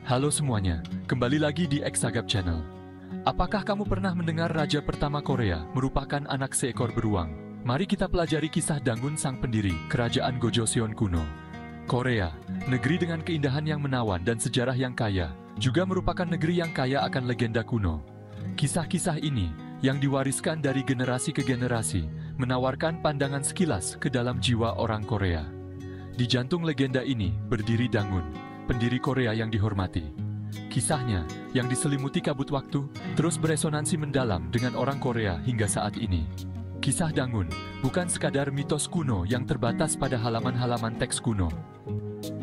Halo semuanya, kembali lagi di Exagap Channel. Apakah kamu pernah mendengar Raja pertama Korea merupakan anak seekor beruang? Mari kita pelajari kisah Dangun sang pendiri, Kerajaan Gojoseon kuno. Korea, negeri dengan keindahan yang menawan dan sejarah yang kaya, juga merupakan negeri yang kaya akan legenda kuno. Kisah-kisah ini, yang diwariskan dari generasi ke generasi, menawarkan pandangan sekilas ke dalam jiwa orang Korea. Di jantung legenda ini, berdiri Dangun, pendiri Korea yang dihormati. Kisahnya, yang diselimuti kabut waktu, terus beresonansi mendalam dengan orang Korea hingga saat ini. Kisah Dangun bukan sekadar mitos kuno yang terbatas pada halaman-halaman teks kuno.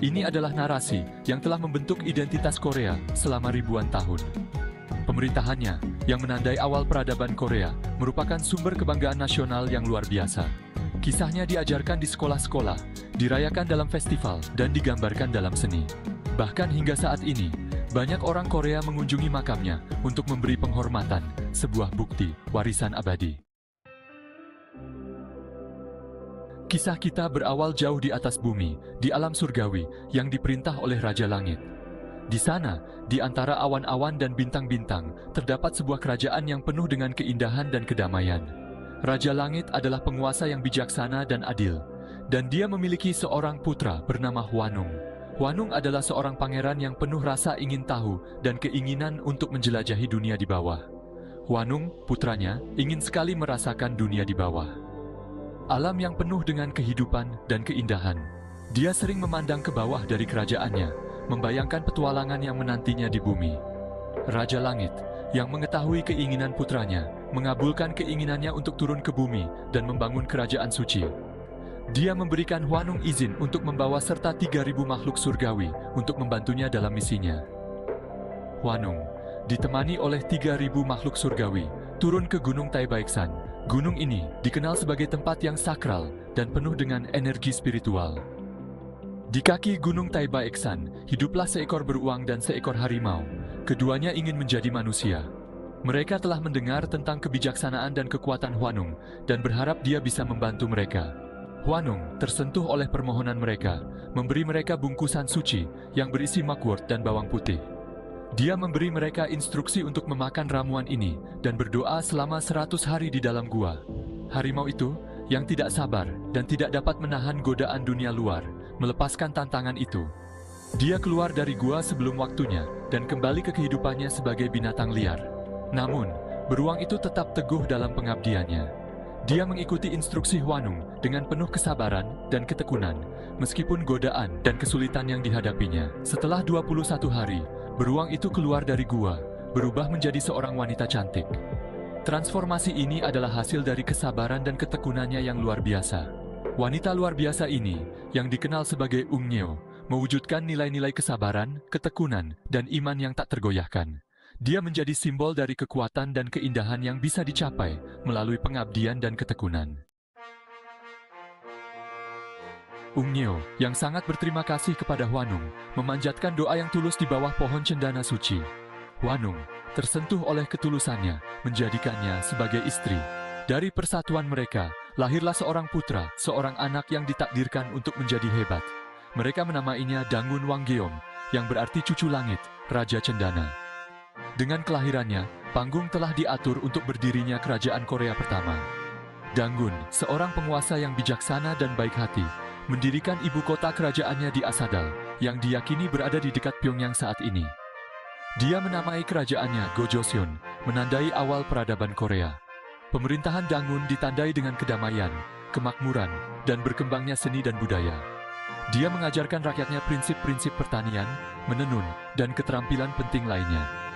Ini adalah narasi yang telah membentuk identitas Korea selama ribuan tahun. Pemerintahannya, yang menandai awal peradaban Korea, merupakan sumber kebanggaan nasional yang luar biasa. Kisahnya diajarkan di sekolah-sekolah, dirayakan dalam festival, dan digambarkan dalam seni. Bahkan hingga saat ini, banyak orang Korea mengunjungi makamnya untuk memberi penghormatan, sebuah bukti warisan abadi. Kisah kita berawal jauh di atas bumi, di alam surgawi yang diperintah oleh Raja Langit. Di sana, di antara awan-awan dan bintang-bintang, terdapat sebuah kerajaan yang penuh dengan keindahan dan kedamaian. Raja Langit adalah penguasa yang bijaksana dan adil, dan dia memiliki seorang putra bernama Hwanung. Hwanung adalah seorang pangeran yang penuh rasa ingin tahu dan keinginan untuk menjelajahi dunia di bawah. Hwanung, putranya, ingin sekali merasakan dunia di bawah. Alam yang penuh dengan kehidupan dan keindahan. Dia sering memandang ke bawah dari kerajaannya, membayangkan petualangan yang menantinya di bumi. Raja Langit, yang mengetahui keinginan putranya, mengabulkan keinginannya untuk turun ke bumi dan membangun kerajaan suci. Dia memberikan Hwanung izin untuk membawa serta 3.000 makhluk surgawi untuk membantunya dalam misinya. Hwanung, ditemani oleh 3.000 makhluk surgawi, turun ke Gunung Taebaeksan. Gunung ini dikenal sebagai tempat yang sakral dan penuh dengan energi spiritual. Di kaki Gunung Taebaeksan, hiduplah seekor beruang dan seekor harimau. Keduanya ingin menjadi manusia. Mereka telah mendengar tentang kebijaksanaan dan kekuatan Hwanung dan berharap dia bisa membantu mereka. Hwanung tersentuh oleh permohonan mereka, memberi mereka bungkusan suci yang berisi makwort dan bawang putih. Dia memberi mereka instruksi untuk memakan ramuan ini dan berdoa selama 100 hari di dalam gua. Harimau itu, yang tidak sabar dan tidak dapat menahan godaan dunia luar, melepaskan tantangan itu. Dia keluar dari gua sebelum waktunya dan kembali ke kehidupannya sebagai binatang liar. Namun, beruang itu tetap teguh dalam pengabdiannya. Dia mengikuti instruksi Hwanung dengan penuh kesabaran dan ketekunan, meskipun godaan dan kesulitan yang dihadapinya. Setelah 21 hari, beruang itu keluar dari gua, berubah menjadi seorang wanita cantik. Transformasi ini adalah hasil dari kesabaran dan ketekunannya yang luar biasa. Wanita luar biasa ini, yang dikenal sebagai Ungnyeong, mewujudkan nilai-nilai kesabaran, ketekunan, dan iman yang tak tergoyahkan. Dia menjadi simbol dari kekuatan dan keindahan yang bisa dicapai melalui pengabdian dan ketekunan. Ungnyeong, yang sangat berterima kasih kepada Hwanung, memanjatkan doa yang tulus di bawah pohon cendana suci. Hwanung, tersentuh oleh ketulusannya, menjadikannya sebagai istri. Dari persatuan mereka, lahirlah seorang putra, seorang anak yang ditakdirkan untuk menjadi hebat. Mereka menamainya Dangun Wanggeom, yang berarti cucu langit, Raja Cendana. Dengan kelahirannya, panggung telah diatur untuk berdirinya kerajaan Korea pertama. Dangun, seorang penguasa yang bijaksana dan baik hati, mendirikan ibu kota kerajaannya di Asadal, yang diyakini berada di dekat Pyongyang saat ini. Dia menamai kerajaannya Gojoseon, menandai awal peradaban Korea. Pemerintahan Dangun ditandai dengan kedamaian, kemakmuran, dan berkembangnya seni dan budaya. Dia mengajarkan rakyatnya prinsip-prinsip pertanian, menenun, dan keterampilan penting lainnya.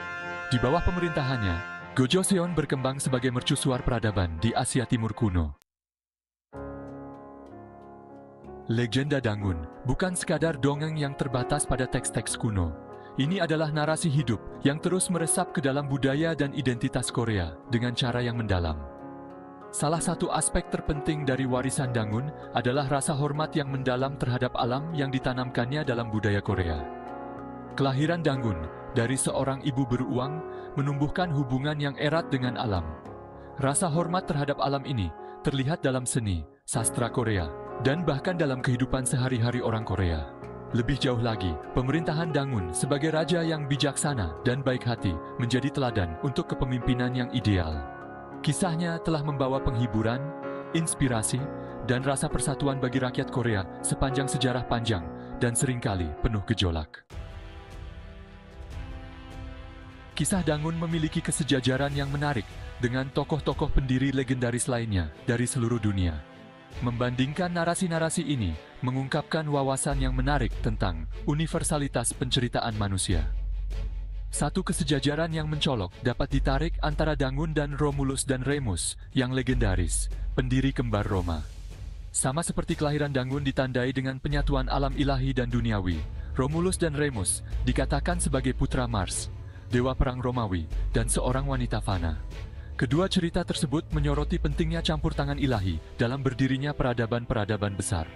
Di bawah pemerintahannya, Gojoseon berkembang sebagai mercusuar peradaban di Asia Timur kuno. Legenda Dangun bukan sekadar dongeng yang terbatas pada teks-teks kuno. Ini adalah narasi hidup yang terus meresap ke dalam budaya dan identitas Korea dengan cara yang mendalam. Salah satu aspek terpenting dari warisan Dangun adalah rasa hormat yang mendalam terhadap alam yang ditanamkannya dalam budaya Korea. Kelahiran Dangun dari seorang ibu beruang menumbuhkan hubungan yang erat dengan alam. Rasa hormat terhadap alam ini terlihat dalam seni, sastra Korea, dan bahkan dalam kehidupan sehari-hari orang Korea. Lebih jauh lagi, pemerintahan Dangun sebagai raja yang bijaksana dan baik hati menjadi teladan untuk kepemimpinan yang ideal. Kisahnya telah membawa penghiburan, inspirasi, dan rasa persatuan bagi rakyat Korea sepanjang sejarah panjang dan seringkali penuh gejolak. Kisah Dangun memiliki kesejajaran yang menarik dengan tokoh-tokoh pendiri legendaris lainnya dari seluruh dunia. Membandingkan narasi-narasi ini mengungkapkan wawasan yang menarik tentang universalitas penceritaan manusia. Satu kesejajaran yang mencolok dapat ditarik antara Dangun dan Romulus dan Remus yang legendaris, pendiri kembar Roma. Sama seperti kelahiran Dangun ditandai dengan penyatuan alam ilahi dan duniawi, Romulus dan Remus dikatakan sebagai putra Mars, dewa perang Romawi, dan seorang wanita fana. Kedua cerita tersebut menyoroti pentingnya campur tangan ilahi dalam berdirinya peradaban-peradaban besar.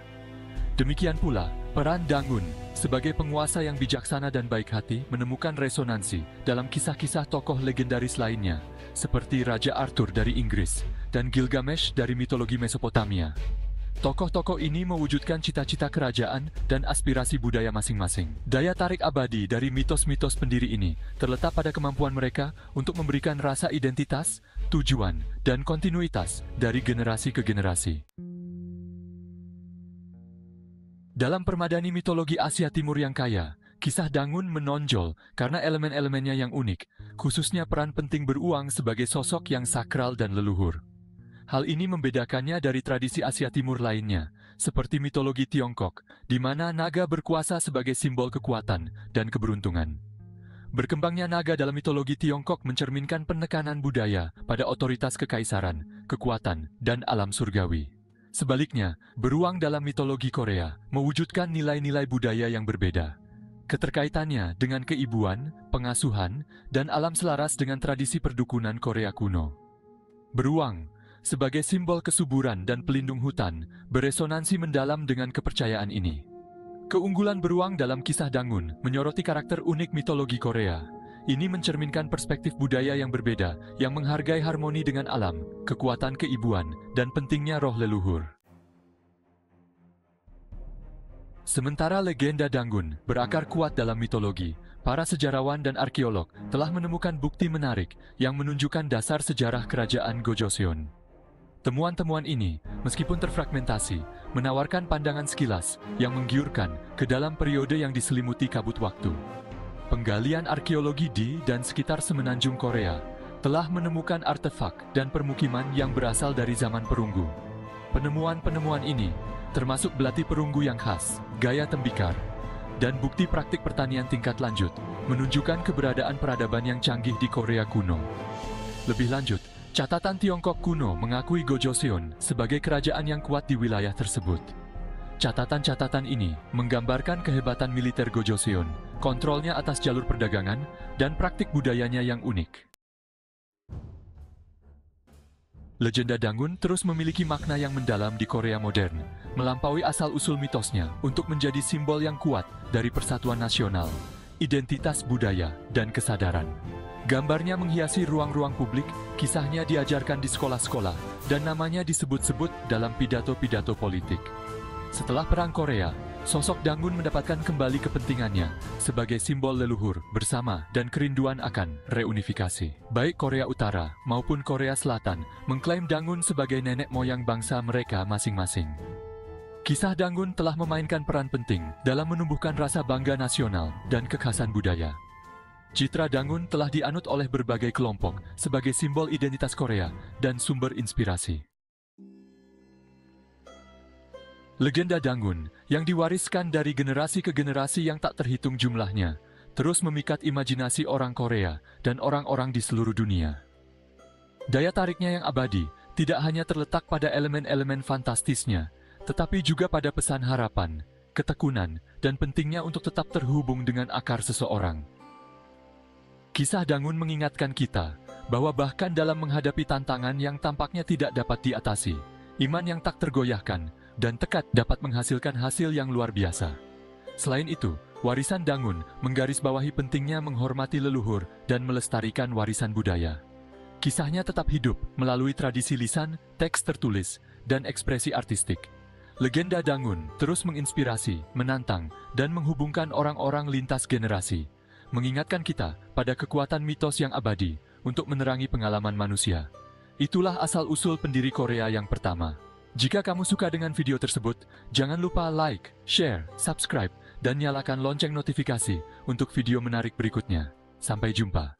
Demikian pula, peran Dangun sebagai penguasa yang bijaksana dan baik hati menemukan resonansi dalam kisah-kisah tokoh legendaris lainnya, seperti Raja Arthur dari Inggris dan Gilgamesh dari mitologi Mesopotamia. Tokoh-tokoh ini mewujudkan cita-cita kerajaan dan aspirasi budaya masing-masing. Daya tarik abadi dari mitos-mitos pendiri ini terletak pada kemampuan mereka untuk memberikan rasa identitas, tujuan, dan kontinuitas dari generasi ke generasi. Dalam permadani mitologi Asia Timur yang kaya, kisah Dangun menonjol karena elemen-elemennya yang unik, khususnya peran penting beruang sebagai sosok yang sakral dan leluhur. Hal ini membedakannya dari tradisi Asia Timur lainnya, seperti mitologi Tiongkok, di mana naga berkuasa sebagai simbol kekuatan dan keberuntungan. Berkembangnya naga dalam mitologi Tiongkok mencerminkan penekanan budaya pada otoritas kekaisaran, kekuatan, dan alam surgawi. Sebaliknya, beruang dalam mitologi Korea mewujudkan nilai-nilai budaya yang berbeda. Keterkaitannya dengan keibuan, pengasuhan, dan alam selaras dengan tradisi perdukunan Korea kuno. Beruang sebagai simbol kesuburan dan pelindung hutan, beresonansi mendalam dengan kepercayaan ini. Keunggulan beruang dalam kisah Dangun menyoroti karakter unik mitologi Korea. Ini mencerminkan perspektif budaya yang berbeda, yang menghargai harmoni dengan alam, kekuatan keibuan, dan pentingnya roh leluhur. Sementara legenda Dangun berakar kuat dalam mitologi, para sejarawan dan arkeolog telah menemukan bukti menarik yang menunjukkan dasar sejarah kerajaan Gojoseon. Temuan-temuan ini, meskipun terfragmentasi, menawarkan pandangan sekilas yang menggiurkan ke dalam periode yang diselimuti kabut waktu. Penggalian arkeologi di dan sekitar semenanjung Korea telah menemukan artefak dan permukiman yang berasal dari zaman perunggu. Penemuan-penemuan ini, termasuk belati perunggu yang khas, gaya tembikar, dan bukti praktik pertanian tingkat lanjut, menunjukkan keberadaan peradaban yang canggih di Korea kuno. Lebih lanjut, catatan Tiongkok kuno mengakui Gojoseon sebagai kerajaan yang kuat di wilayah tersebut. Catatan-catatan ini menggambarkan kehebatan militer Gojoseon, kontrolnya atas jalur perdagangan, dan praktik budayanya yang unik. Legenda Dangun terus memiliki makna yang mendalam di Korea modern, melampaui asal-usul mitosnya untuk menjadi simbol yang kuat dari persatuan nasional, identitas budaya, dan kesadaran. Gambarnya menghiasi ruang-ruang publik, kisahnya diajarkan di sekolah-sekolah, dan namanya disebut-sebut dalam pidato-pidato politik. Setelah Perang Korea, sosok Dangun mendapatkan kembali kepentingannya sebagai simbol leluhur bersama dan kerinduan akan reunifikasi. Baik Korea Utara maupun Korea Selatan mengklaim Dangun sebagai nenek moyang bangsa mereka masing-masing. Kisah Dangun telah memainkan peran penting dalam menumbuhkan rasa bangga nasional dan kekhasan budaya. Citra Dangun telah dianut oleh berbagai kelompok sebagai simbol identitas Korea dan sumber inspirasi. Legenda Dangun yang diwariskan dari generasi ke generasi yang tak terhitung jumlahnya, terus memikat imajinasi orang Korea dan orang-orang di seluruh dunia. Daya tariknya yang abadi tidak hanya terletak pada elemen-elemen fantastisnya, tetapi juga pada pesan harapan, ketekunan, dan pentingnya untuk tetap terhubung dengan akar seseorang. Kisah Dangun mengingatkan kita bahwa bahkan dalam menghadapi tantangan yang tampaknya tidak dapat diatasi, iman yang tak tergoyahkan dan tekad dapat menghasilkan hasil yang luar biasa. Selain itu, warisan Dangun menggarisbawahi pentingnya menghormati leluhur dan melestarikan warisan budaya. Kisahnya tetap hidup melalui tradisi lisan, teks tertulis, dan ekspresi artistik. Legenda Dangun terus menginspirasi, menantang, dan menghubungkan orang-orang lintas generasi, mengingatkan kita pada kekuatan mitos yang abadi untuk menerangi pengalaman manusia. Itulah asal-usul pendiri Korea yang pertama. Jika kamu suka dengan video tersebut, jangan lupa like, share, subscribe, dan nyalakan lonceng notifikasi untuk video menarik berikutnya. Sampai jumpa.